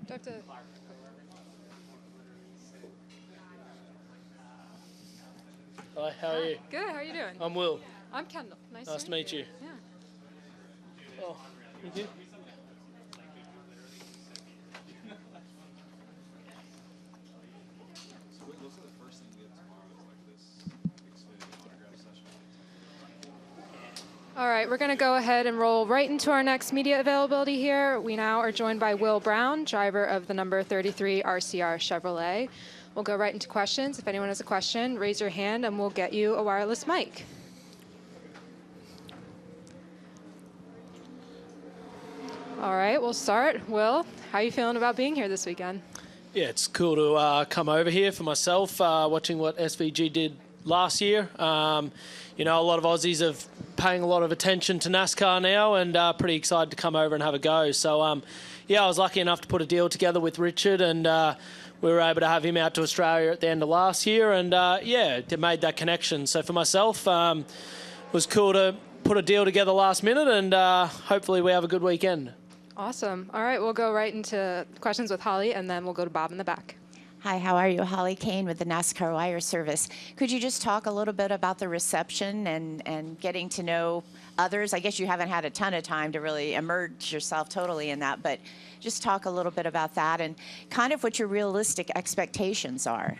Dr. Hi, how are you? Good, how are you doing? I'm Will. I'm Kendall. Nice to meet you. Yeah. Oh, thank you. All right, we're going to go ahead and roll right into our next media availability here. We now are joined by Will Brown, driver of the number 33 RCR Chevrolet. We'll go right into questions. If anyone has a question, raise your hand and we'll get you a wireless mic. All right, we'll start. Will, how are you feeling about being here this weekend? Yeah, it's cool to come over here for myself, watching what SVG did last year. You know, a lot of Aussies are paying a lot of attention to NASCAR now, and pretty excited to come over and have a go. So, yeah, I was lucky enough to put a deal together with Richard, and we were able to have him out to Australia at the end of last year, and yeah, it made that connection. So for myself, it was cool to put a deal together last minute, and hopefully we have a good weekend. Awesome. All right, we'll go right into questions with Holly, and then we'll go to Bob in the back. Hi, how are you? Holly Kane with the NASCAR Wire Service. Could you just talk a little bit about the reception and getting to know others? I guess you haven't had a ton of time to really immerse yourself totally in that, but just talk a little bit about that and kind of what your realistic expectations are.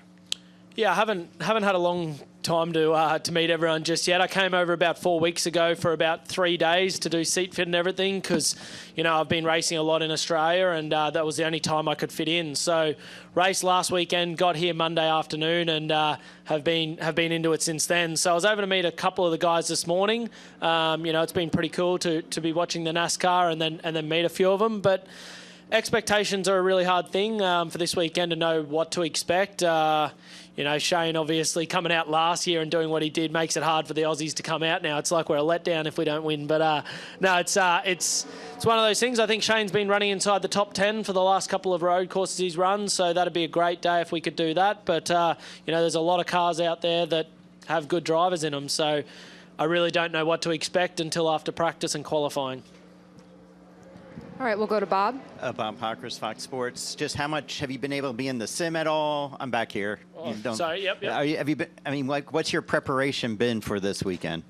Yeah, I haven't had a long time to meet everyone just yet. I came over about 4 weeks ago for about 3 days to do seat fit and everything because, you know, I've been racing a lot in Australia and that was the only time I could fit in. So raced last weekend, got here Monday afternoon and have been into it since then. So I was able to meet a couple of the guys this morning. You know, it's been pretty cool to be watching the NASCAR and then meet a few of them. But expectations are a really hard thing for this weekend to know what to expect. You know, Shane obviously coming out last year and doing what he did makes it hard for the Aussies to come out now. It's like we're a letdown if we don't win. But no, it's one of those things. I think Shane's been running inside the top 10 for the last couple of road courses he's run, so that'd be a great day if we could do that. But, you know, there's a lot of cars out there that have good drivers in them, so I really don't know what to expect until after practice and qualifying. All right, we'll go to Bob. Bob Hawkers, Fox Sports. Just how much have you been able to be in the sim at all? I'm back here. Oh, sorry, yep. Have you been? I mean, like, what's your preparation been for this weekend?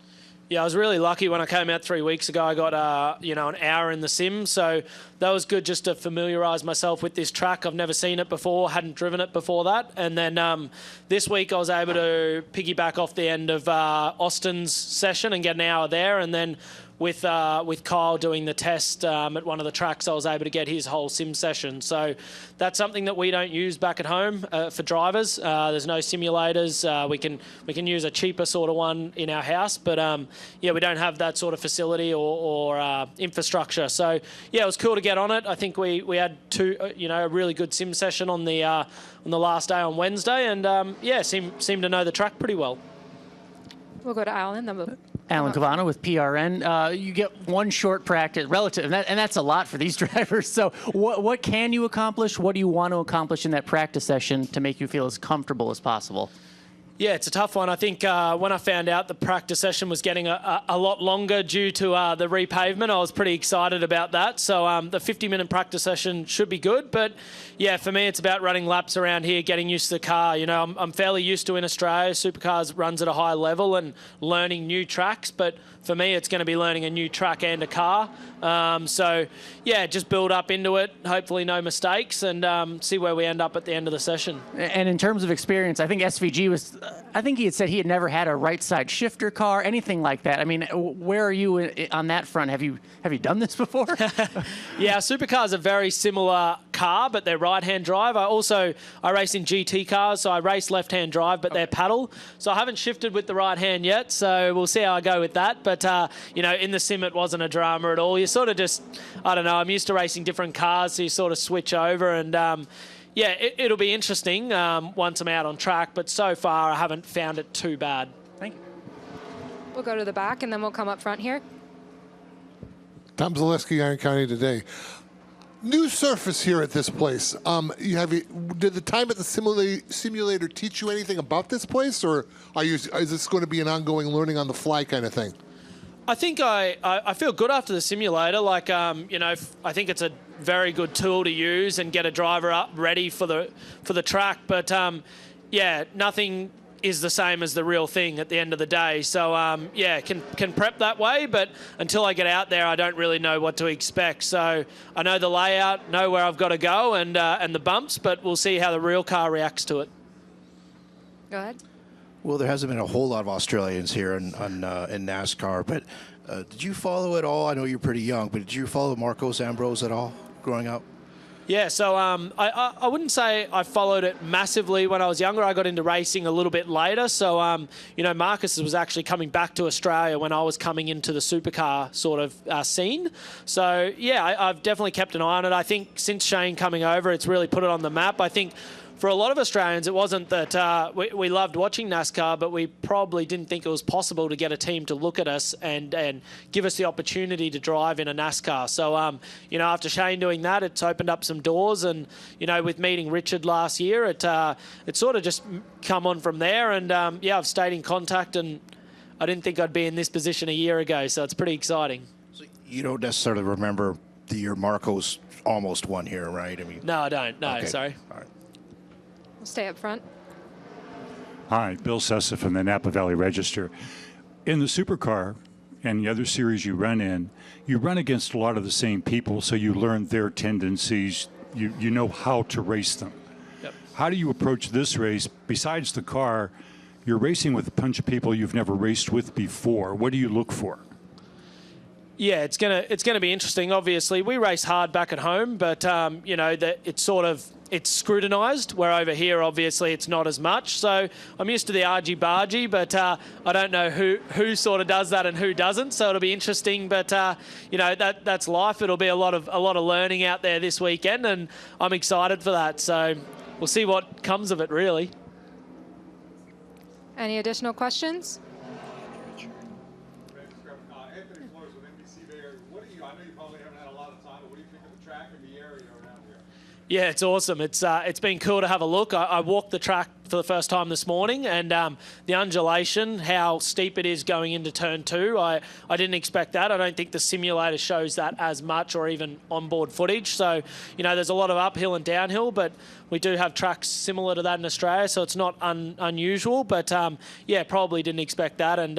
Yeah, I was really lucky when I came out 3 weeks ago. I got, you know, an hour in the sim, so that was good just to familiarise myself with this track. I've never seen it before, hadn't driven it before that. And then this week I was able to piggyback off the end of Austin's session and get an hour there, and then with Kyle doing the test at one of the tracks, I was able to get his whole sim session. So that's something that we don't use back at home for drivers. There's no simulators. We can use a cheaper sort of one in our house, but yeah, we don't have that sort of facility or infrastructure. So yeah, it was cool to get on it. I think we had a really good sim session on the last day on Wednesday, and yeah, seemed to know the track pretty well. We'll go to Alan. Then we'll Alan Cavano with PRN. You get one short practice, relative, and that's a lot for these drivers. So what can you accomplish? What do you want to accomplish in that practice session to make you feel as comfortable as possible? Yeah, it's a tough one. I think when I found out the practice session was getting a lot longer due to the repavement, I was pretty excited about that. So the 50-minute practice session should be good. But, yeah, for me, it's about running laps around here, getting used to the car. You know, I'm fairly used to in Australia. Supercars runs at a high level and learning new tracks. But for me, it's going to be learning a new track and a car. So, yeah, just build up into it, hopefully no mistakes, and see where we end up at the end of the session. And in terms of experience, I think SVG was, I think he had said he had never had a right side shifter car, anything like that. I mean, where are you on that front? Have you done this before? Yeah, Supercars are a very similar car, but they're right-hand drive. I race in GT cars, so I race left-hand drive, but they're paddle. So I haven't shifted with the right hand yet, so we'll see how I go with that. But, you know, in the sim, it wasn't a drama at all. You sort of just, I don't know, I'm used to racing different cars, so you sort of switch over. And, yeah, it'll be interesting once I'm out on track, but so far I haven't found it too bad. Thank you. We'll go to the back, and then we'll come up front here. Tom Zaleski, Iron County Today. New surface here at this place. Did the time at the simulator teach you anything about this place, or is this going to be an ongoing learning on the fly kind of thing? I think I feel good after the simulator. Like, you know, I think it's a very good tool to use and get a driver up ready for the track. But, yeah, nothing is the same as the real thing at the end of the day. So, yeah, can prep that way. But until I get out there, I don't really know what to expect. So I know the layout, know where I've got to go and the bumps, but we'll see how the real car reacts to it. Go ahead. Well, there hasn't been a whole lot of Australians here in NASCAR, but did you follow it all? I know you're pretty young, but did you follow Marcos Ambrose at all growing up? Yeah, so I wouldn't say I followed it massively when I was younger. I got into racing a little bit later. So, you know, Marcus was actually coming back to Australia when I was coming into the supercar sort of scene. So, yeah, I've definitely kept an eye on it. I think since Shane coming over, it's really put it on the map. I think for a lot of Australians, it wasn't that we loved watching NASCAR, but we probably didn't think it was possible to get a team to look at us and give us the opportunity to drive in a NASCAR. So, you know, after Shane doing that, it's opened up some doors. And, you know, with meeting Richard last year, it sort of just come on from there. And, yeah, I've stayed in contact, and I didn't think I'd be in this position a year ago. So it's pretty exciting. So you don't necessarily remember the year Marcos almost won here, right? I mean, No, I don't. No, okay. sorry. All right. We'll stay up front. Hi, Bill Sessa from the Napa Valley Register. In the supercar and the other series you run in, you run against a lot of the same people, so you learn their tendencies. You know how to race them. Yep. How do you approach this race? Besides the car, you're racing with a bunch of people you've never raced with before. What do you look for? Yeah, it's gonna be interesting. Obviously, we race hard back at home, but you know that it's scrutinised. Where over here, obviously, it's not as much. So I'm used to the argy-bargy, but I don't know who sort of does that and who doesn't. So it'll be interesting. But you know that's life. It'll be a lot of learning out there this weekend, and I'm excited for that. So we'll see what comes of it, really. Any additional questions? Yeah, it's awesome. It's been cool to have a look. I walked the track for the first time this morning, and the undulation, how steep it is going into turn 2, I didn't expect that. I don't think the simulator shows that as much, or even onboard footage. So, you know, there's a lot of uphill and downhill, but we do have tracks similar to that in Australia, so it's not unusual. But, yeah, probably didn't expect that. And,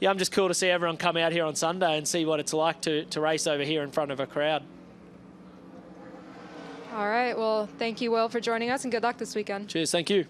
yeah, I'm just cool to see everyone come out here on Sunday and see what it's like to race over here in front of a crowd. All right. Well, thank you, Will, for joining us, and good luck this weekend. Cheers. Thank you.